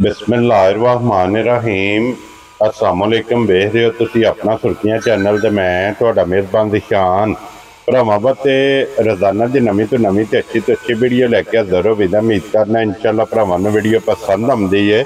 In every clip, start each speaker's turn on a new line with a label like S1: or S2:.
S1: बिस्मिल्लाहिर्रहमानिर्रहीम अस्सलामुअलैकुम वेख रहे हो तुसी अपना सुर्खियां चैनल ते मैं तुहाडा मेज़बान दिशान भरावां ते रोज़ाना की नवीं तो नवीं ते अच्छी वीडियो लैके हाज़र हो विदा उम्मीद करना इंशाअल्लाह भरावां नूं वीडियो पसंद आउंदी है।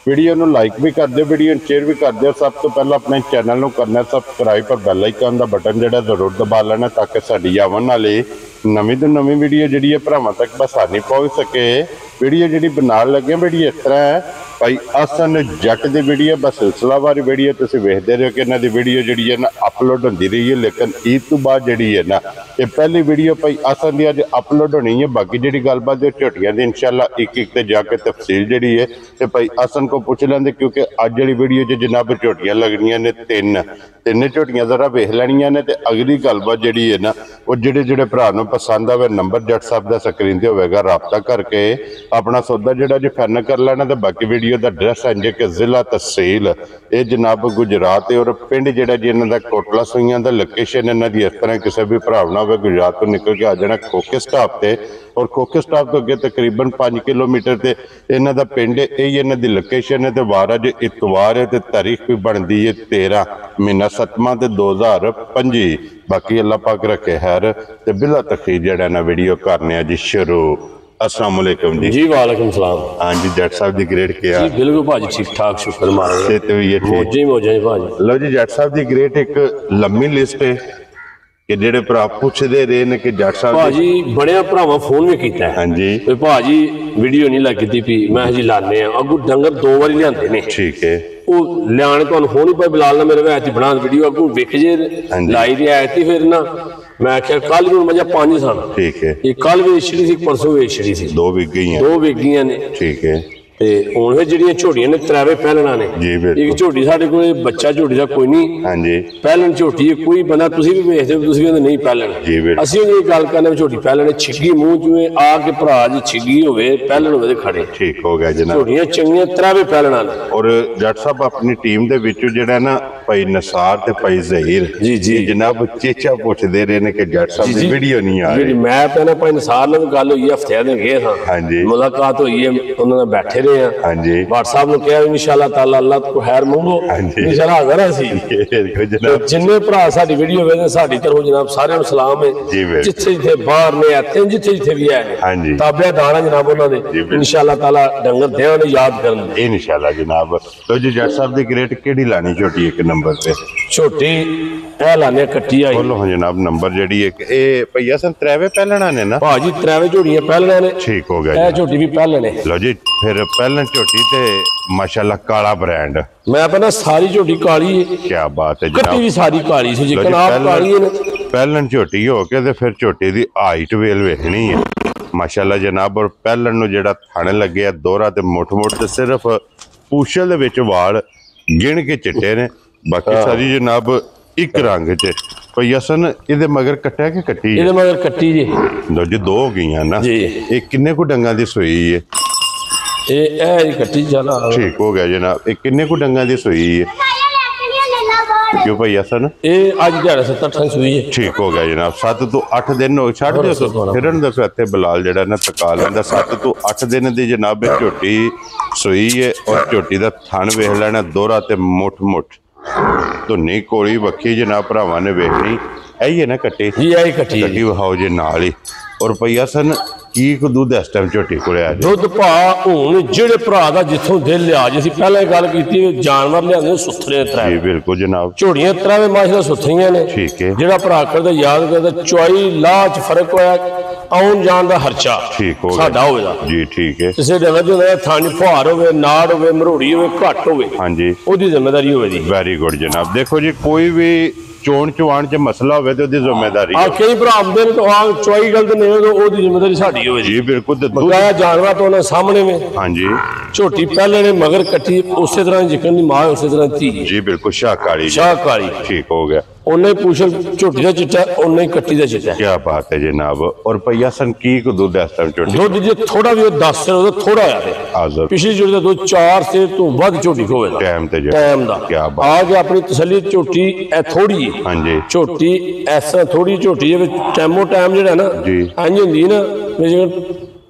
S1: वीडियो नूं लाइक भी कर दिओ, वीडियो शेयर भी कर दिओ। सब तो पहले अपने चैनल नूं करना सबसक्राइब पर बैल आइकन दा बटन जिहड़ा जरूर दबा लेना ताकि साडी आवन वाली नवीं तो नवीं वीडियो जिहड़ी है भरावां तक बसानी पहुँच सके। वीडियो जिहड़ी बनाउण लगे वीडियो इस तरह है भाई असन जट की वीडियो बस सिलसिलावार वीडियो तुसीं वेखदे रहो कि इन्हां दी वीडियो जिहड़ी है ना अपलोड होंदी रही है, लेकिन ईद तो बाद जिहड़ी है ना ये पहली वीडियो भाई असन दी अज अपलोड होनी है। बाकी जिहड़ी गलबात झोटियां दी इंशाअल्लाह एक ते जाके तफसील जिहड़ी है ते भाई असन को पुछ लेंदे, क्योंकि अज जिहड़ी वीडियो च जनाब झोटियां लगनियां ने तिन्न झोटियां जरा वेख लैनियां ने ते अगली गलबात जिहड़ी है ना वो जिहड़े भरा नूं पसंद आवे नंबर जट साहब दा स्क्रीन ते होवेगा, राबता करके अपना सौदा जिहड़ा जी फाइनल कर लेना। ते बाकी वीडियो दा एड्रैस है जे कि जिला तहसील ये जनाब गुजरात है और पिंड जिहड़ा जी इन्हां दा कोटला सूइयां दा लोकेशन इन्हां दी इस तरह किसी भी भरा ना होवे गुजरात तो निकल के आ जाना खोखे स्टाप ते और खोखे स्टाप तो अगे तकरीबन 5 किलोमीटर ते इन्हां दा पिंड है। यही इन्हां दी लोकेशन है। तो वार अज इतवार है तो तारीख भी बनती है 13 महीना 7वां ते 2025। बाकी अल्लाह पाक रखे खैर ते बिला तखीर जड़ा ना वीडियो करने जी शुरू। अस्सलाम वालेकुम जी।
S2: वालेकुम सलाम।
S1: हाँ जी जट साहब की ग्रेड क्या
S2: जी बिल्कुल भाजी ठीक ठाक शुक्र मारे
S1: सेहत भी है ठीक
S2: मौजा भाजी।
S1: लो जी जट साहब की ग्रेड एक लंबी लिस्ट है कि जेडे भरा पुछदे रहे ने कि जट साहब
S2: भाजी बड़े भरावां फोन भी कीता है।
S1: हाँ जी
S2: भाजी वीडियो नहीं लगती पी मैं जी लाने अगू डंगर 2 बारी लियांदे ने ठीक है वो लियाने तो हो नहीं पाए बिलाल मेरे वैसे ही बना वीडियो अगू वेख जे लाई दी आए थी फिर ना मैं आख्या कल भी मजा 5 सन ठीक है ये कल भी छड़ी सी परसों भी छड़ी सी 2 विगियां ने ठीक है ਹੁਣ ਫਿਰ ਜਿਹੜੀਆਂ ਝੋਟੀਆਂ ਨੇ ਤਰਾਵੇ ਪਹਿਲਣਾ ਨੇ ਇੱਕ ਝੋਟੀ ਸਾਡੇ ਕੋਲ ਬੱਚਾ ਝੋਟੀ ਦਾ ਕੋਈ ਨਹੀਂ ਹਾਂਜੀ ਪਹਿਲਣ ਝੋਟੀ ਕੋਈ ਬੰਦਾ ਤੁਸੀਂ ਵੀ ਵੇਖਦੇ ਹੋ ਤੁਸੀਂ ਕਹਿੰਦੇ ਨਹੀਂ ਪਹਿਲਣ ਅਸੀਂ ਇਹ ਗੱਲ ਕਰਨੇ ਝੋਟੀ ਪਹਿਲਣੇ ਛਿੱਗੀ ਮੂੰਹ ਚੋਂ ਆ ਕੇ ਭਰਾ ਜੀ ਛਿੱਗੀ ਹੋਵੇ ਪਹਿਲਣ ਹੋਵੇ ਤੇ ਖੜੇ ਠੀਕ ਹੋ ਗਿਆ ਜਨਾਬ ਝੋਟੀਆਂ ਚੰਗੀਆਂ ਤਰਾਵੇ ਪਹਿਲਣਾ ਨੇ।
S1: ਔਰ ਜੱਟ ਸਾਹਿਬ ਆਪਣੀ ਟੀਮ ਦੇ ਵਿੱਚੋਂ ਜਿਹੜਾ ਨਾ ਭਾਈ ਨਸਾਰ ਤੇ ਭਾਈ ਜ਼ਹੀਰ ਜੀ ਜਨਾਬ ਚੇਚਾ ਪੁੱਛਦੇ ਰਹੇ ਨੇ ਕਿ ਜੱਟ ਸਾਹਿਬ ਦੀ ਵੀਡੀਓ ਨਹੀਂ ਆ ਰਹੀ।
S2: ਮੈਂ ਪਹਿਲਾਂ ਭਾਈ ਨਸਾਰ ਨਾਲ ਗੱਲ ਹੋਈ ਹਫਤਿਆਂ ਦੇ ਗਏ ਹਾਂ ਹਾਂਜੀ ਮੁਲਾਕਾਤ ਹੋਈ ਹੈ ਉਹਨਾਂ ਨਾਲ ਬੈਠੇ हाँ जी व्हाट्सएप ने कहा इंशाअल्लाह ताला अल्लाह को खैर मंगो इंशाअल्लाह हाज़र सी जिन्ने भरा साडी वीडियो वेखदे साडी तरफों जनाब सारे नूं सलाम है जिथे जिथे बाहर ने आते जिथे जिथे भी है हां जी ताबेदार जनाब उन्हां दे इंशाअल्लाह ताला डंगर देवां ने याद करन
S1: इंशाअल्लाह जनाब। तो जी जट साहब दी ग्रेट केड़ी लानी छोटी एक नंबर पे
S2: छोटी ए लाने कट्टी आई
S1: बोलो जनाब नंबर जेडी एक ए भैया सन त्रैवे पहलना ने ना
S2: भाजी त्रैवे झोड़ियां पहलना ने ठीक हो गया
S1: ए झोटी भी पहलने लो जी फिर पहलन झोटी ते माशाल्लाह काला ब्रांड
S2: मैं अपना सारी झोटी काली है क्या बात है कट्टी भी सारी काली सी जिकन आप काली है
S1: पहलन झोटी हो के ते फिर झोटी दी हाइट वेल वेखनी है माशाल्लाह जनाब। और पहलन नूं जेड़ा थाने लगे दोहरा ते मुठ ते सिर्फ पूछल दे विच वाल गिण के चिट्टे ने बाकी सारी जनाब एक रंग च भैया सन इहदे मगर कट्टा कि कट्टी
S2: इहदे मगर कट्टी जी
S1: लो जी 2 हो गई ना जी ये किन्ने को डंगा दी सूई है
S2: ये कट्टी चला
S1: ठीक हो गया जनाब ये किन्ने को डंगा दी सूई है क्यों भैया सन
S2: ये अज दिहाड़े 7-8 सूई है ठीक हो गया जनाब 7 तो 8 दिन हो छड़ दो फिरन दसो इत्थे बिलाल जेड़ा ना तका लैंदा 7 तो 8 दिन दी जनाब झोटी सूई है और झोटी दा थन वेख लेना दोहरा ते मुठ तो नहीं कोली वक्खी जनाब भरावां ने वेखनी यही है ना कट्टी विखाओ जे नाल ही। और भैया सन की दूध इस टाइम झोटी को दुध भा हूँ जेडे भरा का जिथों दिल लिया जी पहले गल की जानवर लिया सुथरे त्रै बिल्कुल जनाब झोड़ियां त्रैवे माशाल्लाह सुथरियां ने ठीक है जेड़ा भरा करदा याद करदा चौई लाह च फर्क होया आउन जान दा खर्चा ठीक हो साडा होवेगा जी ठीक है किसी डंगर जो थानी फुहार होवे नाड़ होवे मरोड़ी होवे घट होवे हां जी ओदी जिम्मेदारी होवे जी।
S1: वेरी गुड जनाब। देखो जी कोई भी चोण चवाण च मसला होवे ते ओदी जिम्मेदारी
S2: आ कई भरा आंदे ने तो आ चोई गलत नहीं हो तो ओदी जिम्मेदारी साडी होवे जी
S1: बिल्कुल।
S2: बकाया जानवर तो उन्हें सामने में हां जी झोटी पहले ने मगर कट्टी उसी तरह जिकन दी मां उसी तरह धी
S1: जी बिल्कुल शाह काली ठीक हो गया
S2: उन्हें पूछल झोटी का चिट्टा उन्हें कट्टी का चिट्टा
S1: क्या बात है जनाब। और भैया सन की को दूध इस टाइम झोटी
S2: दूध जे थोड़ा भी 10 से थोड़ा आया पिछली झोटी का दूध 4 से तो ਵੱਧ झोटी को होवेगा टाइम दा क्या बात आज अपनी तसल्ली झोटी ए थोड़ी है हां जी झोटी ऐसा थोड़ी झोटी है टाइमो टाइम जेड़ा ना जी इंज हुंदी ना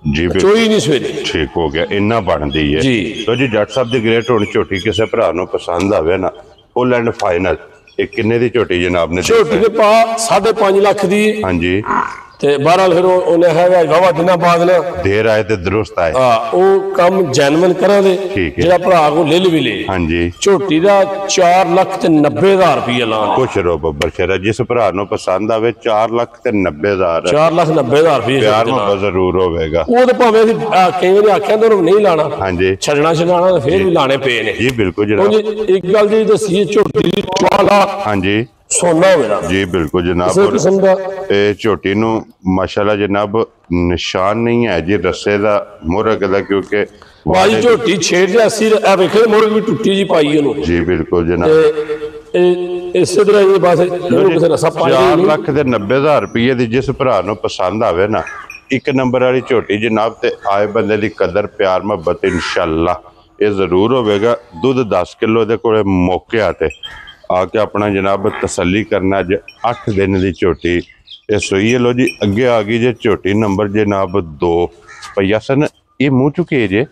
S2: ਜੀ
S3: ਚੋਈ ਨਹੀਂ ਸਵੇਰੇ।
S2: ਠੀਕ ਹੋ ਗਿਆ, ਇੰਨਾ ਬਣਦੀ ਹੈ
S3: ਜੀ।
S2: ਲੋ ਜੀ ਜੱਟ ਸਾਹਿਬ ਦੀ ਗ੍ਰੇਟ ਹੁਣ ਝੋਟੀ ਕਿਸੇ ਭਰਾ ਨੂੰ ਪਸੰਦ ਆਵੇ ਨਾ, ਫੁੱਲ ਐਂਡ ਫਾਈਨਲ ਇਹ ਕਿੰਨੇ ਦੀ ਝੋਟੀ ਜਨਾਬ ਨੇ
S3: ਝੋਟੀ ਦੇ ਪਾ 5.5 ਲੱਖ ਦੀ।
S2: ਹਾਂਜੀ।
S3: ਤੇ ਬਹਰਾਲ ਫਿਰ ਉਹਨੇ ਹੈਗਾ ਵਾਵਾ ਦਿਨਾਂ ਬਾਅਦ ਨਾ
S2: ਦੇਰ ਆਏ ਤੇ ਦਰੁਸਤ ਆਏ।
S3: ਉਹ ਕੰਮ ਜੈਨੂਇਨ ਕਰਾਂਗੇ।
S2: ਠੀਕ ਹੈ।
S3: ਜਿਹੜਾ ਭਰਾ ਕੋ ਲੈ ਵੀ ਲੈ।
S2: ਹਾਂਜੀ।
S3: ਝੋਟੀ ਦਾ 4,90,000 ਰੁਪਏ ਲਾਣ।
S2: ਕੁਛ ਰੋ ਬੱਬਰ ਸ਼ੇਰਾ, ਜਿਸ ਭਰਾ ਨੂੰ ਪਸੰਦ ਆਵੇ 4,90,000
S3: 4,90,000 ਰੁਪਏ
S2: ਪਿਆਰ ਮੁਹੱਬਤ ਜ਼ਰੂਰ ਹੋਵੇਗਾ।
S3: ਉਹ ਤਾਂ ਭਾਵੇਂ ਅਸੀਂ ਕਈ ਵਾਰੀ ਆਖਿਆ ਤਾਂ ਨਹੀਂ ਲਾਣਾ।
S2: ਹਾਂਜੀ।
S3: ਛੱਡਣਾ ਫਿਰ ਵੀ ਲਾਣੇ ਪਏ ਨੇ।
S2: ਜੀ ਬਿਲਕੁਲ ਜਨਾਬ।
S3: ਇੱਕ ਗੱਲ ਜੀ ਦੱਸੀਏ, ਝੋਟੀ ਦੀ ਚਵਾਲਾ
S2: ਹਾਂਜੀ
S3: ਸੋਨਾ ਹੋਵੇਗਾ ਜੀ।
S2: ਬਿਲਕੁਲ ਜਨਾਬ।
S3: ਕਿਸੇ ਕਿਸਮ ਦਾ
S2: ਇਹ ਝੋਟੀ ਨੂੰ ਮਾਸ਼ਾਅੱਲਾ ਜਨਾਬ ਨਿਸ਼ਾਨ ਨਹੀਂ ਹੈ ਜੀ ਰੱਸੇ ਦਾ ਮੁਰਗ ਦਾ, ਕਿਉਂਕਿ
S3: ਭਾਜੀ ਝੋਟੀ ਛੇੜ ਜਾਂ 80 ਵੇਖੇ ਮੁਰਗ ਵੀ ਟੁੱਟੀ ਜੀ ਪਾਈ ਉਹਨੂੰ।
S2: ਜੀ ਬਿਲਕੁਲ ਜਨਾਬ।
S3: ਇਸੇ ਤਰ੍ਹਾਂ ਹੀ ਬਸ ਕਿਸੇ ਰਸਾ ਪਾਈ
S2: 4,90,000 ਰੁਪਏ ਦੀ ਜਿਸ ਭਰਾ ਨੂੰ ਪਸੰਦ ਆਵੇ ਨਾ, ਇੱਕ ਨੰਬਰ ਵਾਲੀ ਝੋਟੀ ਜਨਾਬ, ਤੇ ਆਏ ਬੰਦੇ ਦੀ ਕਦਰ ਪਿਆਰ ਮੁਹੱਬਤ ਇਨਸ਼ਾਅੱਲਾ ਇਹ ਜ਼ਰੂਰ ਹੋਵੇਗਾ। ਦੁੱਧ 10 ਕਿਲੋ ਦੇ ਕੋਲੇ ਮੌਕਿਆ ਤੇ ਆ ਕੇ ਆਪਣਾ ਜਨਾਬ ਤਸੱਲੀ ਕਰਨਾ। ਅੱਜ 8 ਦਿਨ ਦੀ ਝੋਟੀ ਇਹ ਸੋਈ ਹੈ। ਲੋ ਜੀ ਅੱਗੇ ਆ ਗਈ ਜੇ ਝੋਟੀ ਨੰਬਰ ਜਨਾਬ 2 ਪਈਆ ਸਨ। ਇਹ ਮੂੰਹ ਚੁੱਕੇ ਜੇ,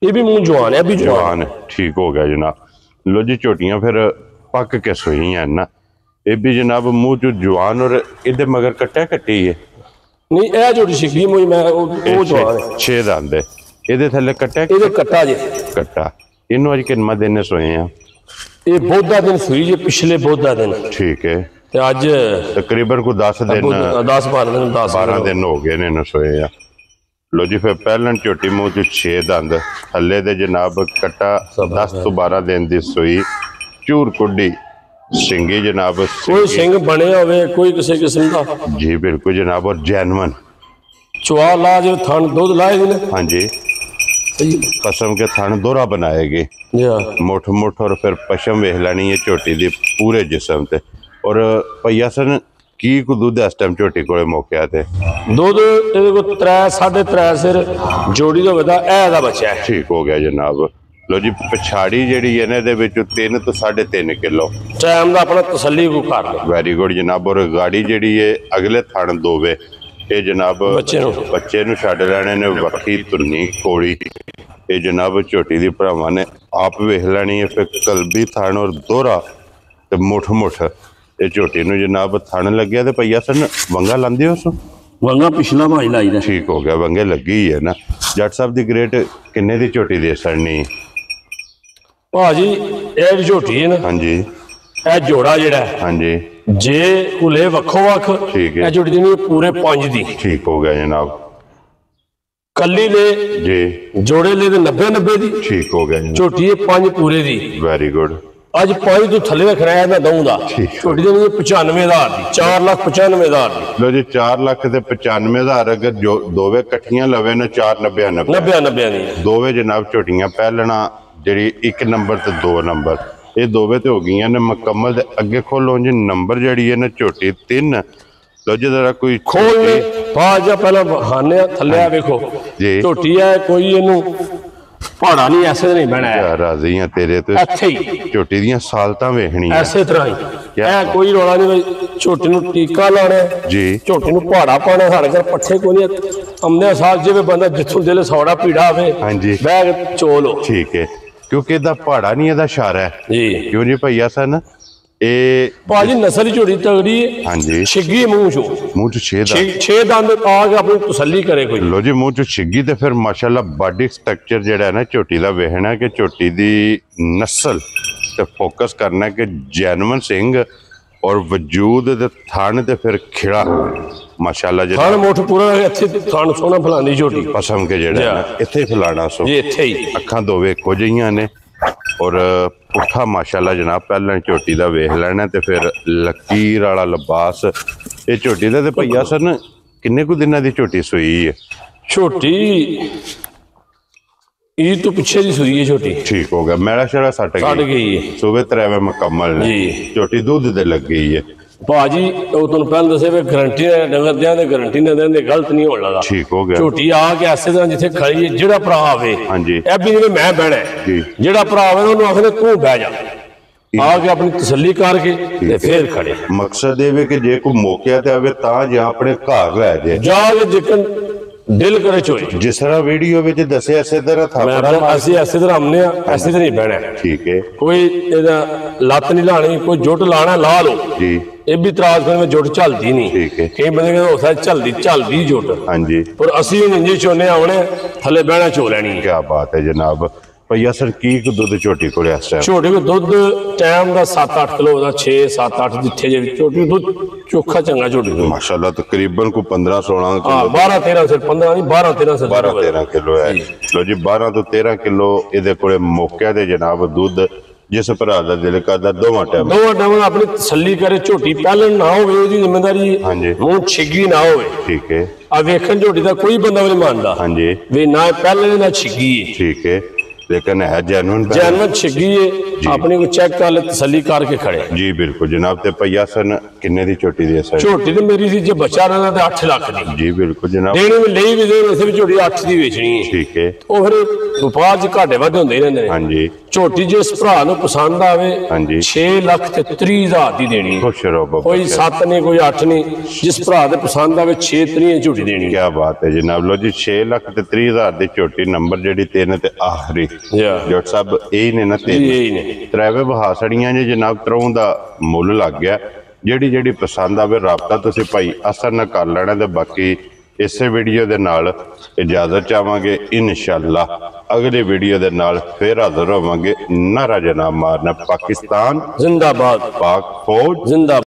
S3: ਇਹ ਵੀ ਮੂੰਹ ਜਵਾਨ ਹੈ, ਵੀ
S2: ਜਵਾਨ ਠੀਕ ਹੋ ਗਿਆ ਜਨਾਬ। ਲੋ ਜੀ ਝੋਟੀਆਂ ਫਿਰ ਪੱਕ ਕੇ ਸੋਈਆਂ ਨਾ, ਇਹ ਵੀ ਜਨਾਬ ਮੂੰਹ ਚ ਜਵਾਨ ਔਰ ਇਹਦੇ ਮਗਰ ਕੱਟਿਆ ਕੱਟੀ ਹੈ।
S3: ਨਹੀਂ ਇਹ ਝੋਟੀ ਸਿੱਖੀ ਮੂੰਹ ਮੈਂ ਉਹ ਜਵਾਨ ਹੈ।
S2: 6 ਦੰਦ ਇਹਦੇ ਥੱਲੇ ਕੱਟਿਆ,
S3: ਇਹਦੇ ਕੱਟਾ ਜੇ
S2: ਕੱਟਾ। ਇਹਨੂੰ ਅੱਜ ਕਿੰਨਾ ਦਿਨ ਸੋਏ ਆ?
S3: ਇਹ ਬੋਧਾ ਦਿਨ ਸੋਈ ਜੇ, ਪਿਛਲੇ ਬੋਧਾ ਦਿਨ।
S2: ਠੀਕ ਹੈ।
S3: ਤੇ ਅੱਜ
S2: ਤਕਰੀਬਨ ਕੋਈ 10 ਦਿਨ 12 ਦਿਨ ਹੋ ਗਏ ਨੇ ਇਹਨੂੰ ਸੋਏ ਆ। ਲੋ ਜੀ ਫਿਰ ਪਹਿਲਾਂ ਝੋਟੀ ਮੂੰਹ ਚ 6 ਦੰਦ, ਥੱਲੇ ਦੇ ਜਨਾਬ ਕੱਟਾ 10 ਤੋਂ 12 ਦਿਨ ਦੀ ਸੋਈ, ਚੂਰ ਕੁੱਡੀ ਸਿੰਗੀ ਜਨਾਬ।
S3: ਕੋਈ ਸਿੰਘ ਬਣਿਆ ਹੋਵੇ ਕੋਈ ਕਿਸੇ ਕਿਸਮ ਦਾ।
S2: ਜੀ ਬਿਲਕੁਲ ਜਨਾਬ। ਔਰ ਜੈਨੂਇਨ
S3: ਚਵਾ ਲਾ ਜੋ ਥਣ ਦੁੱਧ ਲਾਏ ਨੇ।
S2: ਹਾਂਜੀ। कसम के थान दोहरा बनाएगी मुठ मुठ, और फिर पशम वेख लैनी है झोटी दी पूरे जिसम ते। और भैया सन की को दूध इस टाइम झोटी को मौके ते
S3: दूध 3.5 सिर जोड़ी का वधा दा बचा है।
S2: ठीक हो गया जनाब। लो जी पछाड़ी जेड़ी है ना, 3 तो 3.5 किलो
S3: टाइम दा अपना तसल्ली को कर ले।
S2: वेरी गुड जनाब। और गाड़ी जेड़ी है अगले थान दोवे ये जनाब बच्चे नूं छड्ड लैणे ने, वक्खी धुन्नी खोड़ी ये जनाब झोटी दी भरावां ने आप वेख लैनी है। फिर कलबी थण और दोहरा ते मुठ मुठ ये झोटी नूं जनाब थण लग्या ते भैया सन वंगा लांदे हो?
S3: वंगा पिछला भाई लाई दा।
S2: ठीक हो गया, वंगे लगी ही है ना। जट साहब दी ग्रेट किन्ने दी झोटी दे सड़नी
S3: भाजी? ये झोटी है ना।
S2: हाँ जी।
S3: ਇਹ ਜੋੜਾ ਜਿਹੜਾ
S2: हाँ जी
S3: ਜੇ ਕੁਲੇ ਵੱਖੋ ਵੱਖ
S2: ठीक है।
S3: ਇਹ ਜੋੜੀ ਦੀ ਪੂਰੇ 5 ਦੀ।
S2: ठीक हो गया जनाब।
S3: ਕੱਲੀ ਲੈ
S2: जी
S3: ਜੋੜੇ ਲੈ ਤੇ 90 ਦੀ।
S2: ठीक हो गया जनाब।
S3: ਝੋਟੀ ਇਹ 5 ਪੂਰੇ ਦੀ।
S2: Very good.
S3: ਅੱਜ 5 ਤੋਂ ਥੱਲੇ ਦਾ ਕਿਰਾਇਆ ਦਾ ਦਊਂਗਾ। ਝੋਟੀ ਦੀ 95,000 ਦੀ, 4,95,000 ਦੀ।
S2: लो जी 4,95,000 अगर जो दोवे कट्ठियां लवे ना 4,90,000
S3: ਦੀ
S2: दोवे जनाब झोटियां पहलना जी 1 नंबर ते 2 नंबर ये दोवे तो हो गई ने मुकम्मल। अगे खोलो जी नंबर जड़ी है ना झोटी 3। लो जी जरा कोई
S3: खोल ले बाजा पहला हाने थल्ले आ देखो
S2: जी
S3: झोटी है कोई इनू पहाड़ा नहीं ऐसे नहीं बना है।
S2: राजी हां तेरे तो
S3: ਇੱਥੇ ਹੀ
S2: झोटी ਦੀਆਂ ਸਾਲਤਾਂ ਵੇਖਣੀ ਹੈ
S3: ਐਸੇ ਤਰ੍ਹਾਂ ਹੀ। ਇਹ ਕੋਈ ਰੋਲਾ ਨਹੀਂ ਬਈ ਝੋਟੀ ਨੂੰ ਟੀਕਾ ਲਾਣਾ
S2: ਜੀ,
S3: ਝੋਟੀ ਨੂੰ ਪਹਾੜਾ ਪਾਣਾ। ਸਾਡੇ ਘਰ ਪੱਠੇ ਕੋਈ ਨਹੀਂ ਅਮਨੇ ਸਾਲ ਜਿਵੇਂ ਬੰਦਾ ਜਿੱਥੋਂ ਦਿਲ ਸੌੜਾ ਪੀੜਾ ਹੋਵੇ
S2: ਹਾਂਜੀ
S3: ਬੈਗ ਚੋਲੋ।
S2: ਠੀਕ ਹੈ, ਕਿਉਂਕਿ ਇਹਦਾ ਪਹਾੜਾ ਨਹੀਂ ਇਹਦਾ ਇਸ਼ਾਰਾ ਹੈ
S3: ਜੀ।
S2: ਕਿਉਂ ਜੀ ਭਈਆ ਸਨ ਇਹ
S3: ਭਾਜੀ ਨਸਲ ਝੋਟੀ ਤਗੜੀ ਹੈ।
S2: ਹਾਂਜੀ
S3: ਛਿੱਗੀ ਮੂੰਹ ਚੋਂ
S2: ਮੂੰਹ ਚ
S3: 6 ਦੰਦ ਆ ਕੇ ਆਪਣੀ ਤਸੱਲੀ ਕਰੇ ਕੋਈ।
S2: ਲੋ ਜੀ ਮੂੰਹ ਚ ਛਿੱਗੀ ਤੇ ਫਿਰ ਮਾਸ਼ਾਅੱਲਾ ਬਾਡੀ ਸਟਰਕਚਰ ਜਿਹੜਾ ਹੈ ਨਾ ਝੋਟੀ ਦਾ ਵੇਖਣਾ ਕਿ ਝੋਟੀ ਦੀ ਨਸਲ ਤੇ ਫੋਕਸ ਕਰਨਾ ਕਿ ਜੈਨੂਇਨ ਸਿੰਘ ਔਰ ਵਜੂਦ ਦੇ ਥਣ ਤੇ ਫਿਰ ਖਿੜਾ ਮਾਸ਼ਾਅੱਲਾ ਜੀ।
S3: ਥਣ ਮੁੱਠ ਪੂਰਾ ਇੱਥੇ ਥਣ ਸੋਹਣਾ ਫਲਾਣੀ ਝੋਟੀ
S2: ਪਸਮ ਕੇ ਜਿਹੜਾ ਨਾ ਇੱਥੇ ਫਲਾਣਾ ਸੋ
S3: ਜੀ ਇੱਥੇ ਹੀ
S2: ਅੱਖਾਂ ਦੋਵੇਂ ਇੱਕੋ ਜਿਹੀਆਂ ਨੇ। ਔਰ ਪੁੱਠਾ ਮਾਸ਼ਾਅੱਲਾ ਜਨਾਬ ਪਹਿਲਾਂ ਝੋਟੀ ਦਾ ਵੇਖ ਲੈਣਾ ਤੇ ਫਿਰ ਲਕੀਰ ਵਾਲਾ ਲਿਬਾਸ ਇਹ ਝੋਟੀ ਦਾ। ਤੇ ਭਈਆ ਸਨ ਕਿੰਨੇ ਕੁ ਦਿਨਾਂ ਦੀ ਝੋਟੀ ਸੂਈ ਹੈ?
S3: ਝੋਟੀ ਈਦ ਤੋਂ ਪਿੱਛੇ ਦੀ ਸੂਈ ਹੈ ਝੋਟੀ।
S2: ਠੀਕ ਹੋ ਗਿਆ, ਮੈਲਾ ਸ਼ੇੜਾ ਸੱਟ
S3: ਗਈ ਹੈ
S2: ਸੂਬੇ ਤਰੇਵੇਂ ਮੁਕੰਮਲ ਨੇ
S3: ਜੀ।
S2: ਝੋਟੀ ਦੁੱਧ ਦੇ ਲੱਗ ਗਈ ਹੈ
S3: ਭਾਜੀ ਉਹ ਤੁਹਾਨੂੰ ਪਹਿਲਾਂ ਦੱਸਿਆ ਵੀ ਗਰੰਟੀ ਡੰਗਰ ਦਿਆਂ ਦੇ ਗਰੰਟੀ ਨਾ ਦਿੰਦੇ ਗਲਤ ਨਹੀਂ ਹੋਣ ਲੱਗਾ।
S2: ਠੀਕ ਹੋ ਗਿਆ।
S3: ਝੋਟੀ ਆ ਕੇ ਐਸੇ ਤਰ੍ਹਾਂ ਜਿੱਥੇ ਖੜੀ ਹੈ ਜਿਹੜਾ ਭਰਾ ਆਵੇ
S2: ਹਾਂਜੀ
S3: ਇਹ ਵੀ ਜਿਵੇਂ ਮੈਂ ਬਹਿਣਾ
S2: ਜੀ,
S3: ਜਿਹੜਾ ਭਰਾ ਆਵੇ ਉਹਨੂੰ ਆਖਦੇ ਤੂੰ ਬਹਿ ਜਾ ਆ ਕੇ ਆਪਣੀ ਤਸੱਲੀ ਕਰਕੇ ਤੇ ਫੇਰ ਖੜੇ।
S2: ਮਕਸਦ ਇਹ ਵੇ ਕਿ ਜੇ ਕੋਈ ਮੌਕਿਆ ਤੇ ਆਵੇ ਤਾਂ ਜਾਂ ਆਪਣੇ ਘਰ ਲੈ ਜਾਏ
S3: ਜਾ ਕੇ ਜਿੱਕਣ ਦਿਲ ਕਰੇ ਚੋਏ
S2: ਜਿਸ ਤਰ੍ਹਾਂ ਵੀਡੀਓ ਵਿੱਚ ਦੱਸਿਆ ਇਸੇ ਤਰ੍ਹਾਂ ਥਾਪੜਾ
S3: ਅਸੀਂ ਐਸੇ ਤਰ੍ਹਾਂ ਆਉਂਦੇ ਆ, ਐਸੇ ਤਰ੍ਹਾਂ ਹੀ ਬਹਿਣਾ।
S2: ਠੀਕ ਹੈ
S3: ਕੋਈ ਇਹਦਾ ਲੱਤ ਨਹੀਂ ਲਾਣੀ, ਕੋਈ ਜੁੱਟ ਲਾਣਾ ਲਾ ਲਓ
S2: ਜੀ।
S3: ਇਹ ਵੀ ਇਤਰਾਜ਼ ਕਰਨ ਵਿੱਚ ਜੁੱਟ ਚੱਲਦੀ ਨਹੀਂ।
S2: ਠੀਕ ਹੈ।
S3: ਕਈ ਬੰਦੇ ਕਹਿੰਦੇ ਹੋ ਸਕਦਾ ਚੱਲਦੀ ਜੁੱਟ,
S2: ਹਾਂਜੀ।
S3: ਪਰ ਅਸੀਂ ਇੰਜੇ ਚੋਨੇ ਆਉਣੇ ਥੱਲੇ ਬਹਿਣਾ ਚੋ ਲੈਣੀ।
S2: ਕੀ ਬਾਤ ਹੈ ਜਨਾਬ। ਭਈਆ ਸਰ ਕੀ ਕੁ ਦੁੱਧ ਝੋਟੀ ਕੋਲੇ ਇਸ ਟਾਈਮ?
S3: ਝੋਟੀ ਕੋ ਦੁੱਧ ਟਾਈਮ ਦਾ 7-8 ਕਿਲੋ ਦਾ, 6-7-8 ਜਿੱਥੇ ਜੇ ਝੋਟੀ ਦੁੱਧ ਚੋਖਾ ਚੰਗਾ ਝੋਟੀ ਦਾ
S2: ਮਾਸ਼ਾਅੱਲਾ ਤਕਰੀਬਨ ਕੋ 15-16
S3: ਹਾਂ
S2: ਕਿਲੋ
S3: 12-13 ਸਿਰ 15 ਨਹੀਂ 12-13 ਸਿਰ
S2: 12-13 ਕਿਲੋ ਹੈ। ਲੋ ਜੀ 12 ਤੋਂ 13 ਕਿਲੋ ਇਹਦੇ ਕੋਲੇ ਮੌਕੇ ਤੇ ਜਨਾਬ ਦੁੱਧ ਜਿਸ ਭਰਾ ਦਾ ਦਿਲ ਕਰਦਾ ਦੋਵਾਂ ਟਾਈਮ
S3: ਆਪਣੀ ਤਸੱਲੀ ਕਰੇ। ਝੋਟੀ ਪਹਿਲਣ ਨਾ ਹੋਵੇ, ਉਹਦੀ ਜ਼ਿੰਮੇਵਾਰੀ
S2: ਹਾਂਜੀ।
S3: ਮੂੰਹ ਛਿੱਗੀ ਨਾ ਹੋਵੇ।
S2: ਠੀਕ ਹੈ।
S3: ਆ ਵੇਖਣ ਝੋਟੀ ਦਾ ਕੋਈ ਬੰਦਾ ਵੀ ਨਹੀਂ ਮੰਨਦਾ
S2: ਹਾਂਜੀ
S3: ਵੀ ਨਾ ਪਹਿਲੇ ਨਾ ਛਿੱਗੀ ਹੈ।
S2: ਠੀਕ ਹੈ। ਲੇਕਿਨ ਹੈ
S3: ਜੈਨੂਨ ਛਿੱਗੀ ਹੈ। ਆਪਣੀ ਕੋ ਚੈੱਕ ਕਰ ਲੈ, ਤਸੱਲੀ ਕਰਕੇ ਖੜੇ
S2: ਜੀ। ਬਿਲਕੁਲ ਜਨਾਬ। ਤੇ ਭਈਆ ਸਨ ਕਿੰਨੇ ਦੀ ਝੋਟੀ ਦੀ ਅਸਰ?
S3: ਝੋਟੀ ਤੇ ਮੇਰੀ ਸੀ ਜੇ ਬੱਚਾ ਰਹਿੰਦਾ ਤੇ 8 ਲੱਖ ਦੀ
S2: ਜੀ ਬਿਲਕੁਲ ਜਨਾਬ।
S3: ਦੇਣੀ ਵੀ ਲਈ ਵੀ ਦੇ, ਵੈਸੇ ਵੀ ਝੋਟੀ 8 ਦੀ ਵੇਚਣੀ ਹੈ।
S2: ਠੀਕ ਹੈ।
S3: ਉਹ ਫਿਰ ਵਪਾਰ ਚ ਘਾਟੇ ਵਾਧੇ ਹੁੰਦੇ ਹੀ ਰਹਿੰਦੇ ਨੇ।
S2: ਹਾਂਜੀ।
S3: ਝੋਟੀ ਜਿਸ ਭਰਾ ਨੂੰ ਪਸੰਦ ਆਵੇ
S2: ਹਾਂਜੀ।
S3: 6,30,000 ਦੀ ਦੇਣੀ ਹੈ।
S2: ਖੁਸ਼ ਰਹੋ ਬਾਬਾ।
S3: ਕੋਈ 7 ਨਹੀਂ, ਕੋਈ 8 ਨਹੀਂ, ਜਿਸ ਭਰਾ ਦੇ ਪਸੰਦ ਆਵੇ 6,30,000 ਝੋਟੀ ਦੇਣੀ।
S2: ਕੀ ਬਾਤ ਹੈ ਜਨਾਬ। ਲੋ ਜੀ 6,30,000 ਦੀ ਝੋਟੀ ਨੰਬਰ ਜਿਹੜੀ 3 ਤੇ ਆਖਰੀ ਜੱਟ ਸਾਹਿਬ ਇਹ ਨੇ ਨਾ ਤਰਾਵੇ ਬਹਾ ਸੜੀਆਂ ਜੇ ਜਨਾਬ ਤਰੋਂ ਦਾ ਮੁੱਲ ਲੱਗ ਗਿਆ। ਜਿਹੜੀ ਪਸੰਦ ਆਵੇ ਰਾਬਤਾ ਤੁਸੀਂ ਭਾਈ ਅਸਰ ਨਾਲ ਕਰ ਲੈਣਾ। ਤੇ ਬਾਕੀ ਇਸੇ ਵੀਡੀਓ ਦੇ ਨਾਲ ਇਜਾਜ਼ਤ ਚਾਹਾਂਗੇ। ਇਨਸ਼ਾਅੱਲਾ ਅਗਲੇ ਵੀਡੀਓ ਦੇ ਨਾਲ ਫਿਰ ਹਾਜ਼ਰ ਹੋਵਾਂਗੇ। ਨਾਰਾ ਜਨਾਬ ਮਾਰਨਾ ਪਾਕਿਸਤਾਨ
S3: ਜ਼ਿੰਦਾਬਾਦ,
S2: ਪਾਕ ਫੌਜ
S3: ਜ਼ਿੰਦਾਬਾਦ।